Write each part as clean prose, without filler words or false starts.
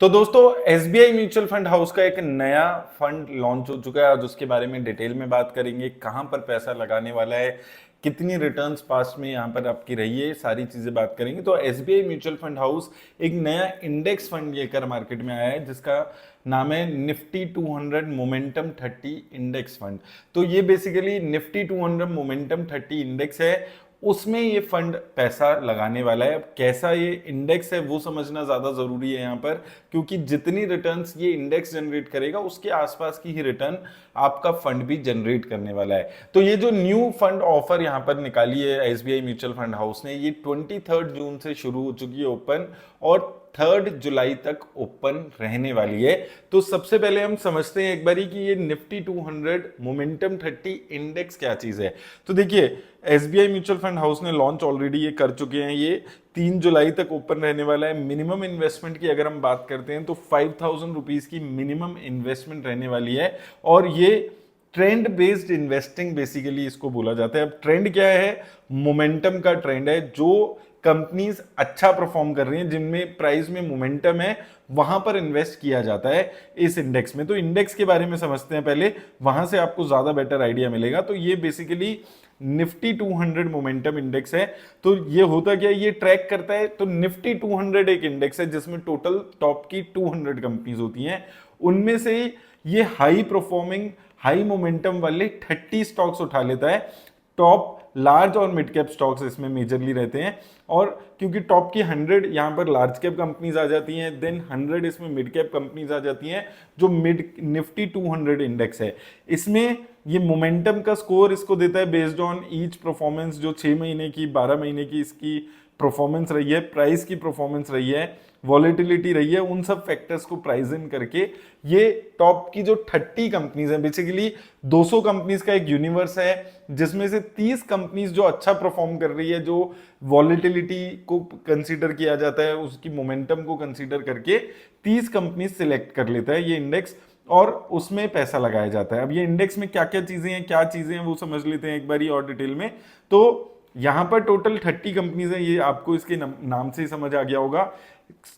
तो दोस्तों SBI mutual fund house का एक नया फंड लॉन्च हो चुका है। आज उसके बारे में डिटेल में बात करेंगे, कहां पर पैसा लगाने वाला है, कितनी रिटर्न्स पास्ट में यहां पर आपकी रही है, सारी चीजें बात करेंगे। तो एसबीआई म्यूचुअल फंड हाउस एक नया इंडेक्स फंड लेकर मार्केट में आया है जिसका नाम है निफ्टी 200 मोमेंटम 30 इंडेक्स फंड। तो ये बेसिकली निफ्टी 200 मोमेंटम 30 इंडेक्स है, उसमें ये फंड पैसा लगाने वाला है। अब कैसा ये इंडेक्स है वो समझना ज्यादा जरूरी है यहाँ पर, क्योंकि जितनी रिटर्न्स ये इंडेक्स जनरेट करेगा उसके आसपास की ही रिटर्न आपका फंड भी जनरेट करने वाला है। तो ये जो न्यू फंड ऑफर यहाँ पर निकाली है एसबीआई म्यूचुअल फंड हाउस ने, ये 23 जून से शुरू हो चुकी है ओपन, और 3 जुलाई तक ओपन रहने वाली है। तो सबसे पहले हम समझते हैं एक बारी कि ये निफ्टी 200 मोमेंटम 30 इंडेक्स क्या चीज है। तो देखिए, एसबीआई म्यूचुअल फंड हाउस ने लॉन्च ऑलरेडी ये कर चुके हैं। ये 3 जुलाई तक ओपन रहने वाला है। मिनिमम इन्वेस्टमेंट की अगर हम बात करते हैं तो 5000 रुपीज की मिनिमम इन्वेस्टमेंट रहने वाली है, और ये ट्रेंड बेस्ड इन्वेस्टिंग बेसिकली इसको बोला जाता है। अब ट्रेंड क्या है? मोमेंटम का ट्रेंड है। जो कंपनीज अच्छा परफॉर्म कर रही हैं, जिनमें प्राइस में मोमेंटम है, वहां पर इन्वेस्ट किया जाता है इस इंडेक्स में। तो इंडेक्स के बारे में समझते हैं पहले, वहां से आपको ज्यादा बेटर आइडिया मिलेगा। तो ये बेसिकली निफ्टी 200 मोमेंटम इंडेक्स है। तो ये होता क्या है? ये ट्रैक करता है। तो निफ्टी 200 एक इंडेक्स है जिसमें टोटल टॉप की 200 कंपनीज होती हैं, उनमें से ये हाई परफॉर्मिंग हाई मोमेंटम वाले 30 स्टॉक्स उठा लेता है। टॉप लार्ज और मिड कैप स्टॉक्स इसमें मेजरली रहते हैं, और क्योंकि टॉप की 100 यहां पर लार्ज कैप कंपनीज आ जाती हैं, देन 100 इसमें मिड कैप कंपनीज आ जाती हैं। जो मिड निफ्टी 200 इंडेक्स है, इसमें ये मोमेंटम का स्कोर इसको देता है बेस्ड ऑन ईच परफॉर्मेंस। जो 6 महीने की 12 महीने की इसकी परफॉर्मेंस रही है, प्राइस की परफॉर्मेंस रही है, वॉलेटिलिटी रही है, उन सब फैक्टर्स को प्राइस इन करके ये टॉप की जो 30 कंपनीज है, बेसिकली 200 कंपनीज का एक यूनिवर्स है, जिसमें से 30 कंपनीज जो अच्छा परफॉर्म कर रही है, जो वॉलेटिलिटी को कंसीडर किया जाता है, उसकी मोमेंटम को कंसीडर करके 30 कंपनीज सिलेक्ट कर लेता है ये इंडेक्स, और उसमें पैसा लगाया जाता है। अब ये इंडेक्स में क्या क्या चीजें हैं, क्या चीजें हैं वो समझ लेते हैं एक बारी और डिटेल में। तो यहां पर टोटल 30 कंपनीज हैं, ये आपको इसके नाम से ही समझ आ गया होगा।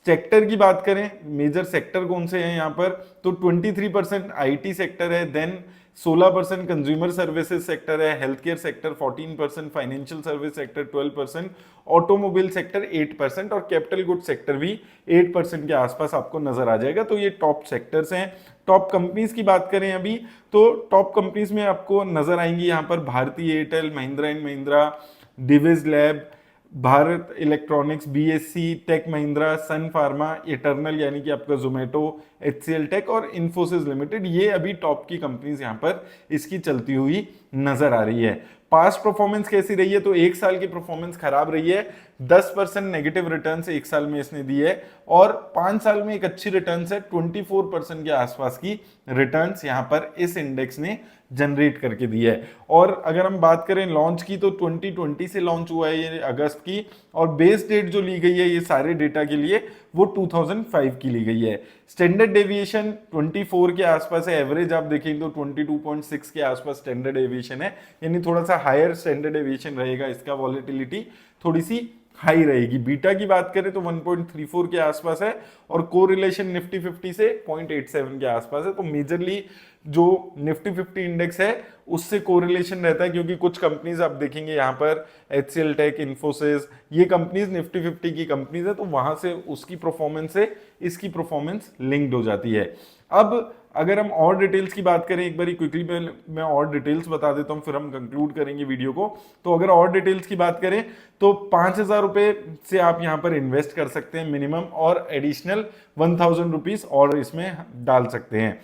सेक्टर की बात करें, मेजर सेक्टर कौन से हैं यहाँ पर, तो 23% आईटी सेक्टर है, देन 16% कंज्यूमर सर्विसेज सेक्टर है, health care sector 14%, financial service sector 12%, automobile sector 8%, और कैपिटल गुड सेक्टर भी 8% के आसपास आपको नजर आ जाएगा। तो ये टॉप सेक्टर्स हैं। टॉप कंपनीज की बात करें अभी, तो टॉप कंपनीज में आपको नजर आएंगी यहाँ पर Bharti Airtel, Mahindra and Mahindra, Divi's Lab, Bharat Electronics, BSC, Tech Mahindra, Sun Pharma, Eternal यानी कि आपका जोमेटो, एचसीएल टेक और इन्फोसिस लिमिटेड। ये अभी टॉप की कंपनीज यहां पर इसकी चलती हुई नजर आ रही है। पास्ट परफॉर्मेंस कैसी रही है? तो एक साल की परफॉर्मेंस खराब रही है, 10% नेगेटिव रिटर्न एक साल में इसने दी है, और 5 साल में एक अच्छी रिटर्न है, 24% के आसपास की रिटर्न यहां पर इस इंडेक्स ने जनरेट करके दी है। और अगर हम बात करें लॉन्च की, तो 2020 से लॉन्च हुआ है ये अगस्त की, और बेस डेट जो ली गई है ये सारे डेटा के लिए वो 2005 की ली गई है। स्टैंडर्ड डेविएशन 24 के आसपास है, एवरेज आप देखें तो 22.6 के आसपास स्टैंडर्ड डेविएशन है, यानी थोड़ा सा हायर स्टैंडर्ड डेविएशन रहेगा, इसका वॉलेटिलिटी थोड़ी सी हाई रहेगी। बीटा की बात करें तो 1.34 के आसपास है, और कोरिलेशन निफ्टी 50 से 0.87 के आसपास है। तो मेजरली जो निफ्टी 50 इंडेक्स है उससे कोरिलेशन रहता है, क्योंकि कुछ कंपनीज आप देखेंगे यहाँ पर एचसीएल टेक, इन्फोसिस, ये कंपनीज निफ्टी 50 की कंपनीज है, तो वहां से उसकी परफॉर्मेंस से इसकी परफॉर्मेंस लिंक्ड हो जाती है। अब अगर हम और डिटेल्स की बात करें, एक बार क्विकली मैं और डिटेल्स बता देता हूं, फिर हम कंक्लूड करेंगे वीडियो को। तो अगर और डिटेल्स की बात करें तो 5000 रुपए से आप यहां पर इन्वेस्ट कर सकते हैं मिनिमम, और एडिशनल 1000 रुपीज और इसमें डाल सकते हैं।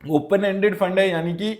ओपन एंडेड फंड है, यानी कि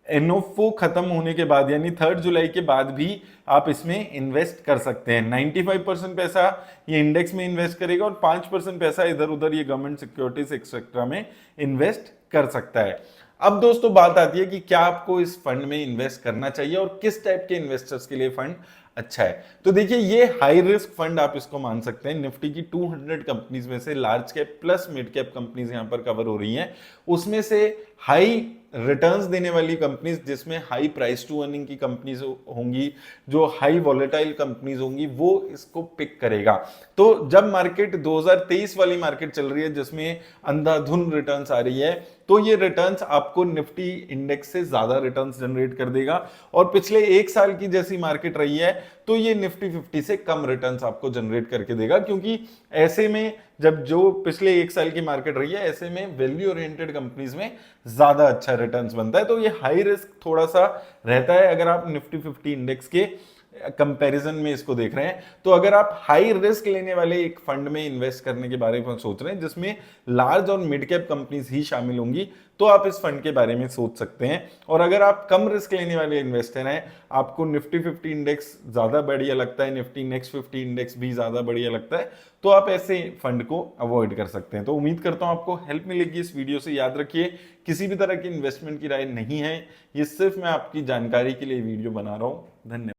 एनओफओ खत्म होने के बाद, यानी 3 जुलाई के बाद भी आप इसमें इन्वेस्ट कर सकते हैं। 95% पैसा ये इंडेक्स में इन्वेस्ट करेगा, और 5% पैसा इधर उधर ये गवर्नमेंट सिक्योरिटीज एक्सेट्रा में इन्वेस्ट कर सकता है। अब दोस्तों बात आती है कि क्या आपको इस फंड में इन्वेस्ट करना चाहिए, और किस टाइप के इन्वेस्टर्स के लिए फंड अच्छा है। तो देखिए, ये हाई रिस्क फंड आप इसको मान सकते हैं। निफ्टी की 200 कंपनीज में से large cap plus mid cap companies यहां पर कवर हो रही हैं, उसमें से हाई रिटर्न्स देने वाली कंपनीज जिसमें हाई प्राइस टू अर्निंग की कंपनीज होंगी, जो हाई वॉलेटाइल कंपनीज होंगी, वो इसको पिक करेगा। तो जब मार्केट 2023 वाली मार्केट चल रही है जिसमें अंधाधुन रिटर्न्स आ रही है, तो ये रिटर्न्स आपको निफ्टी इंडेक्स से ज्यादा रिटर्न्स जनरेट कर देगा। और पिछले एक साल की जैसी मार्केट रही है तो ये निफ्टी 50 से कम रिटर्न्स आपको जनरेट करके देगा, क्योंकि ऐसे में जब जो पिछले एक साल की मार्केट रही है, ऐसे में वैल्यू ओरिएंटेड कंपनीज में ज्यादा अच्छा रिटर्न्स बनता है। तो ये हाई रिस्क थोड़ा सा रहता है अगर आप निफ्टी 50 इंडेक्स के कंपैरिजन में इसको देख रहे हैं। तो अगर आप हाई रिस्क लेने वाले एक फंड में इन्वेस्ट करने के बारे में सोच रहे हैं जिसमें लार्ज और मिड कैप कंपनीज ही शामिल होंगी, तो आप इस फंड के बारे में सोच सकते हैं। और अगर आप कम रिस्क लेने वाले इन्वेस्टर हैं, आपको निफ्टी 50 इंडेक्स ज्यादा बढ़िया लगता है, निफ्टी नेक्स्ट 50 इंडेक्स भी ज्यादा बढ़िया लगता है, तो आप ऐसे फंड को अवॉइड कर सकते हैं। तो उम्मीद करता हूं आपको हेल्प मिलेगी इस वीडियो से। याद रखिए, किसी भी तरह की इन्वेस्टमेंट की राय नहीं है, ये सिर्फ मैं आपकी जानकारी के लिए वीडियो बना रहा हूं। धन्यवाद।